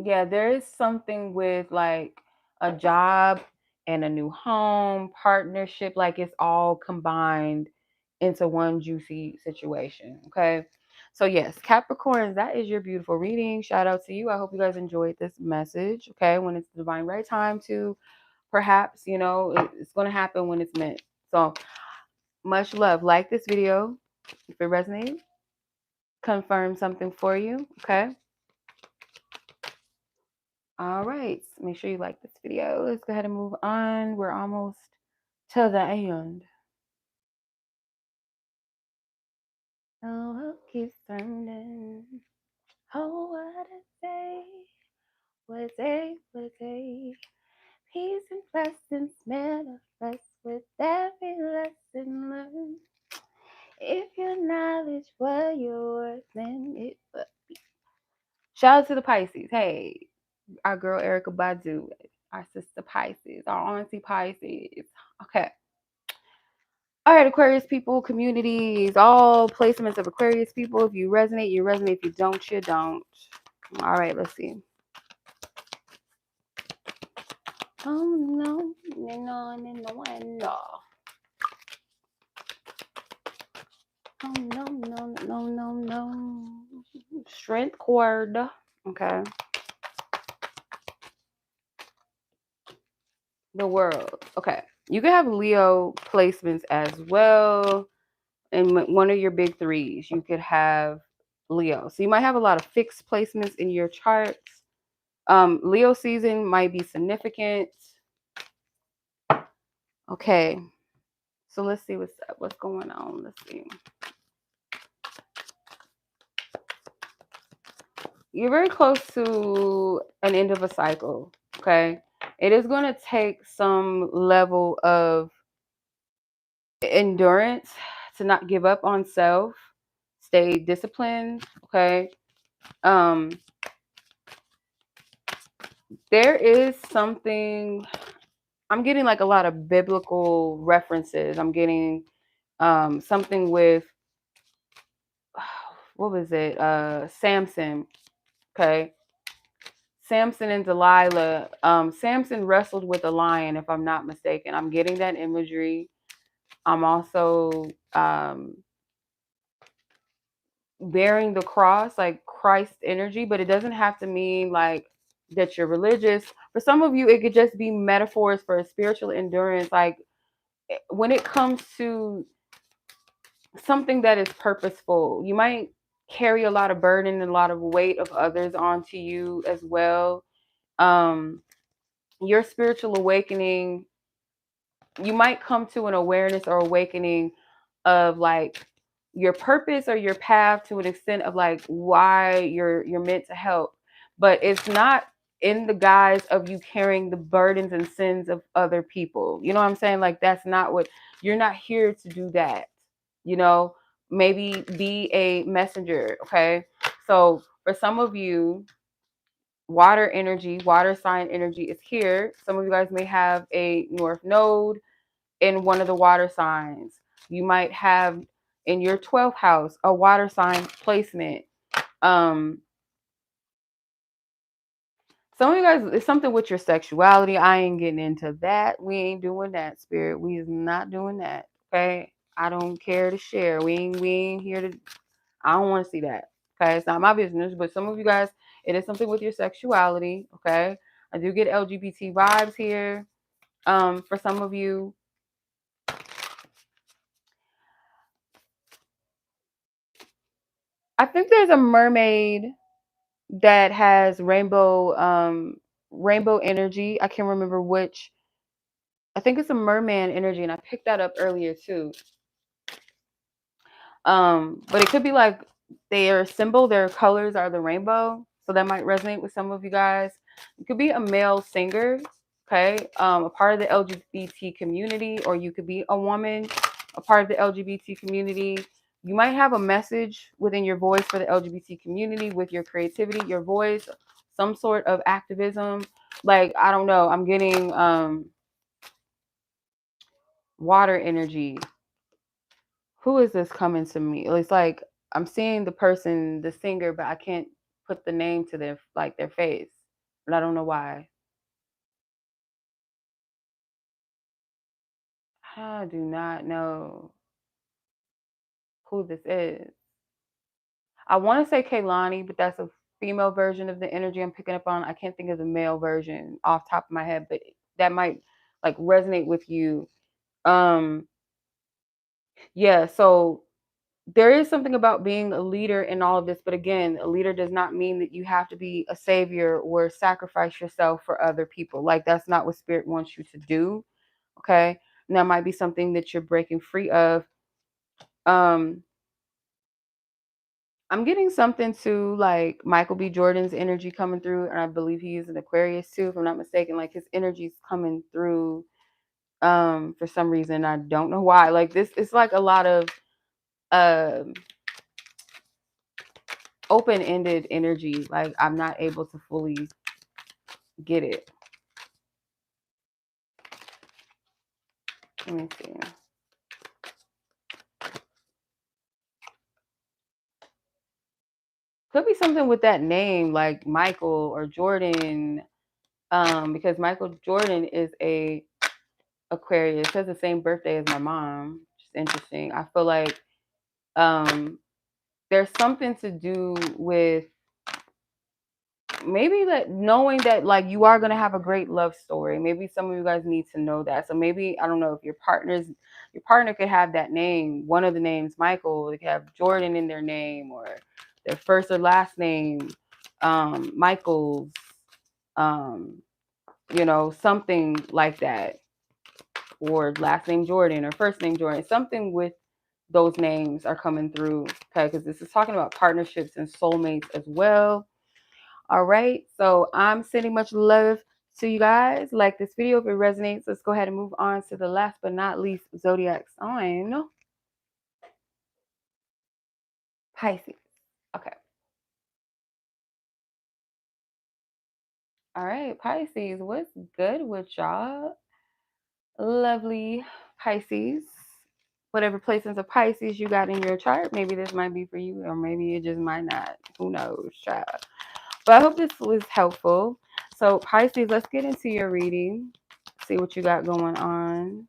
yeah, there is something with like a job and a new home, partnership, like it's all combined into one juicy situation. Okay. So, yes, Capricorns, that is your beautiful reading. Shout out to you. I hope you guys enjoyed this message. Okay. When it's the divine right time to perhaps, it's going to happen when it's meant. So, much love. Like this video if it resonated, confirm something for you. Okay. All right. Make sure you like this video. Let's go ahead and move on. We're almost to the end. Oh, keep turning. Oh, what a day. What a day. What a day. Peace and blessings manifest with every lesson learned. If your knowledge were yours, then it would be. Shout out to the Pisces. Hey, our girl Erica Badu, our sister Pisces, our auntie Pisces. Okay. All right, Aquarius people, communities, all placements of Aquarius people. If you resonate, you resonate. If you don't, you don't. All right, let's see. Oh, no. No. Oh, no. Strength cord. Okay. The world. Okay. You can have Leo placements as well. And one of your big threes, you could have Leo. So you might have a lot of fixed placements in your charts. Leo season might be significant. Okay. So let's see what's going on. Let's see. You're very close to an end of a cycle. Okay. It is going to take some level of endurance to not give up on self. Stay disciplined. Okay. There is something, I'm getting like a lot of biblical references. I'm getting something with, what was it? Samson. Okay. Samson and Delilah. Samson wrestled with a lion, if I'm not mistaken. I'm getting that imagery. I'm also bearing the cross, like Christ energy, but it doesn't have to mean like that you're religious. For some of you, it could just be metaphors for a spiritual endurance. Like when it comes to something that is purposeful, you might carry a lot of burden and a lot of weight of others onto you as well. Your spiritual awakening, you might come to an awareness or awakening of like your purpose or your path to an extent of like why you're meant to help, but it's not in the guise of you carrying the burdens and sins of other people. You know what I'm saying? Like that's not what, you're not here to do that. You know, maybe be a messenger. Okay. So for some of you, water energy, water sign energy is here. Some of you guys may have a north node in one of the water signs. You might have in your 12th house a water sign placement. Some of you guys, it's something with your sexuality. I ain't getting into that. We ain't doing that, spirit. We is not doing that. Okay. I don't care to share. We ain't here to, I don't want to see that. Okay. It's not my business. But some of you guys, it is something with your sexuality. Okay. I do get LGBT vibes here. For some of you, I think there's a mermaid that has rainbow energy. I can't remember which. I think it's a merman energy, and I picked that up earlier too. But it could be like their symbol, their colors are the rainbow. So that might resonate with some of you guys. You could be a male singer, okay? A part of the LGBT community, or you could be a woman, a part of the LGBT community. You might have a message within your voice for the LGBT community with your creativity, your voice, some sort of activism. Like, I don't know, I'm getting water energy. Who is this coming to me? It's like I'm seeing the person, the singer, but I can't put the name to their their face. And I don't know why. I do not know who this is. I want to say Kaylani, but that's a female version of the energy I'm picking up on. I can't think of the male version off top of my head, but that might like resonate with you. Um yeah, so there is something about being a leader in all of this, but again, a leader does not mean that you have to be a savior or sacrifice yourself for other people. Like, that's not what spirit wants you to do. Okay, and that might be something that you're breaking free of. um I'm getting something to like Michael B. Jordan's energy coming through, and I believe he's an Aquarius too, if I'm not mistaken. Like, his energy's coming through for some reason. I don't know why. Like, this, it's like a lot of um open-ended energy. Like, I'm not able to fully get it. Let me see. Could be something with that name, like Michael or Jordan, because Michael Jordan is a Aquarius. Has the same birthday as my mom. Which is interesting. I feel like there's something to do with maybe that, knowing that like you are going to have a great love story. Maybe some of you guys need to know that. So maybe, I don't know, if your partner could have that name, one of the names Michael, they could have Jordan in their name, or their first or last name Michael's, something like that, or last name Jordan or first name Jordan. Something with those names are coming through, okay, because this is talking about partnerships and soulmates as well. All right, so I'm sending much love to you guys. Like this video if it resonates. Let's go ahead and move on to the last but not least zodiac sign, Pisces. Okay. All right, Pisces, what's good with y'all? Lovely Pisces. Whatever placements of Pisces you got in your chart, maybe this might be for you, or maybe it just might not. Who knows, child? But I hope this was helpful. So Pisces, let's get into your reading. See what you got going on.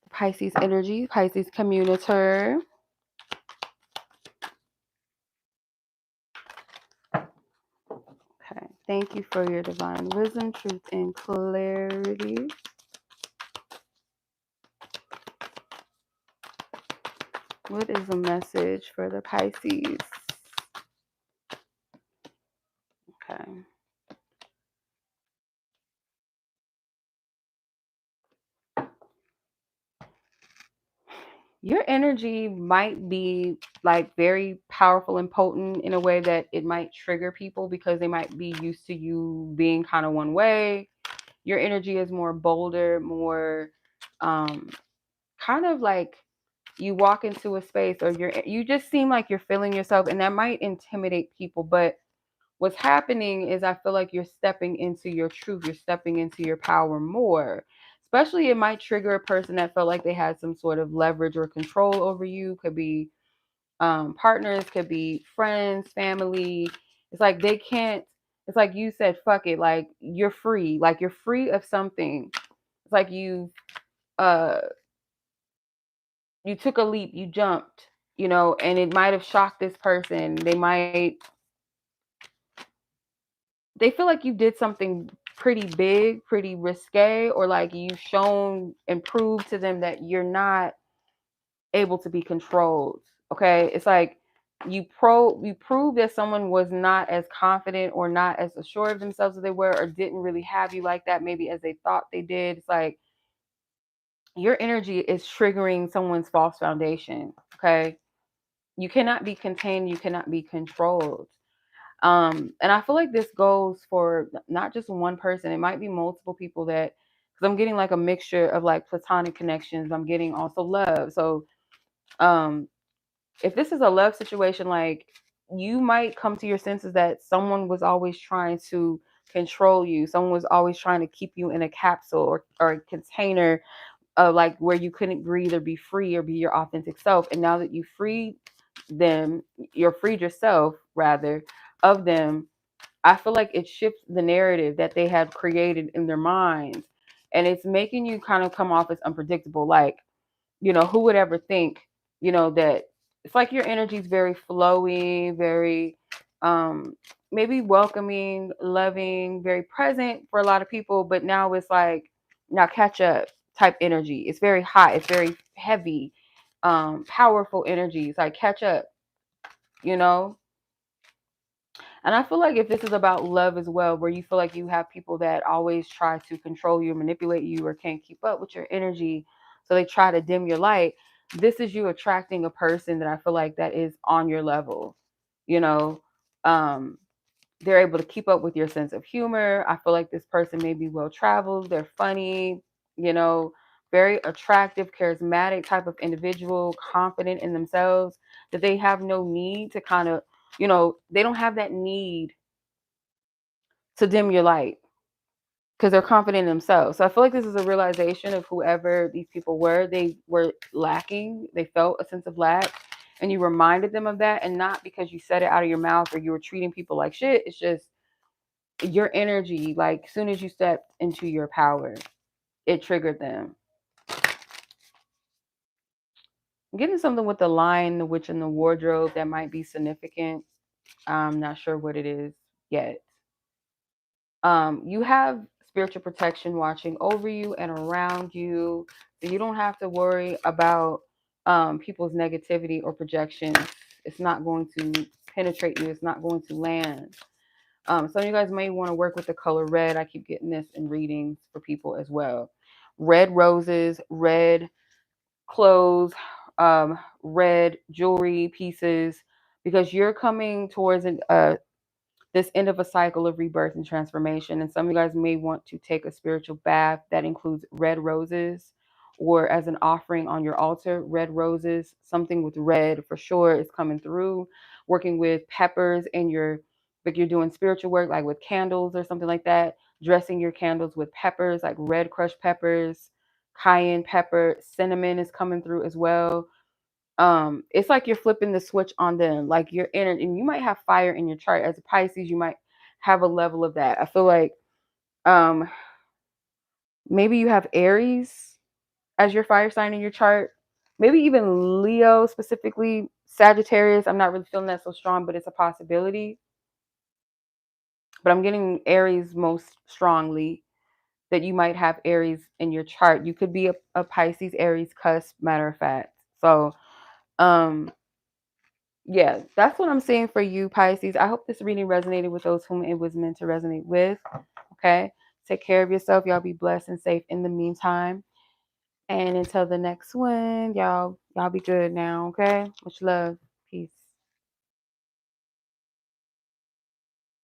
Pisces energy, Pisces communicator. Okay. Thank you for your divine wisdom, truth, and clarity. What is the message for the Pisces? Okay. Your energy might be like very powerful and potent in a way that it might trigger people because they might be used to you being kind of one way. Your energy is more bolder, more kind of like you walk into a space, or you just seem like you're feeling yourself, and that might intimidate people. But what's happening is I feel like you're stepping into your truth. You're stepping into your power more. Especially it might trigger a person that felt like they had some sort of leverage or control over you. Could be partners, could be friends, family. It's like they can't, it's like you said, fuck it. Like you're free. Like you're free of something. It's like uh you took a leap, you jumped, and it might have shocked this person. They feel like you did something pretty big, pretty risque, or like you've shown and proved to them that you're not able to be controlled. Okay, it's like you prove that someone was not as confident or not as assured of themselves as they were, or didn't really have you like that maybe as they thought they did. It's like your energy is triggering someone's false foundation. Okay, you cannot be contained, you cannot be controlled. And I feel like this goes for not just one person, it might be multiple people, that because I'm getting like a mixture of like platonic connections, I'm getting also love. So um if this is a love situation, like, you might come to your senses that someone was always trying to control you, someone was always trying to keep you in a capsule, or a container, like where you couldn't breathe or be free or be your authentic self. And now that you freed them, you're freed yourself rather of them, I feel like it shifts the narrative that they had created in their minds. And it's making you kind of come off as unpredictable. Like, who would ever think, that it's like your energy is very flowy, very maybe welcoming, loving, very present for a lot of people, but now it's like, now catch up type energy. It's very hot, it's very heavy, powerful energy. It's like catch up, you know? And I feel like if this is about love as well, where you feel like you have people that always try to control you, manipulate you, or can't keep up with your energy, so they try to dim your light, this is you attracting a person that I feel like that is on your level. You know, um, they're able to keep up with your sense of humor. I feel like this person may be well traveled, they're funny, you know, very attractive, charismatic type of individual, confident in themselves, that they have no need to kind of, they don't have that need to dim your light because they're confident in themselves. So I feel like this is a realization of whoever these people were. They were lacking, they felt a sense of lack, and you reminded them of that. And not because you said it out of your mouth or you were treating people like shit. It's just your energy. Like, as soon as you stepped into your power, it triggered them. I'm getting something with the Lion, the Witch, and the Wardrobe that might be significant. I'm not sure what it is yet. You have spiritual protection watching over you and around you, so you don't have to worry about people's negativity or projections. It's not going to penetrate you. It's not going to land. Some of you guys may want to work with the color red. I keep getting this in readings for people as well. Red roses, red clothes, red jewelry pieces, because you're coming towards this end of a cycle of rebirth and transformation. And some of you guys may want to take a spiritual bath that includes red roses, or as an offering on your altar, red roses, something with red for sure is coming through. Working with peppers in your, like you're doing spiritual work, like with candles or something like that, dressing your candles with peppers, like red crushed peppers, cayenne pepper, cinnamon is coming through as well. It's like you're flipping the switch on them, like you're in it, and you might have fire in your chart. As a Pisces, you might have a level of that. I feel like um maybe you have Aries as your fire sign in your chart, maybe even Leo, specifically Sagittarius. I'm not really feeling that so strong, but it's a possibility. But I'm getting Aries most strongly, that you might have Aries in your chart. You could be a Pisces Aries cusp, matter of fact. So um yeah, that's what I'm saying for you, Pisces. I hope this reading resonated with those whom it was meant to resonate with. Okay. Take care of yourself. Y'all be blessed and safe in the meantime. And until the next one, y'all be good now. Okay. Much love. Peace.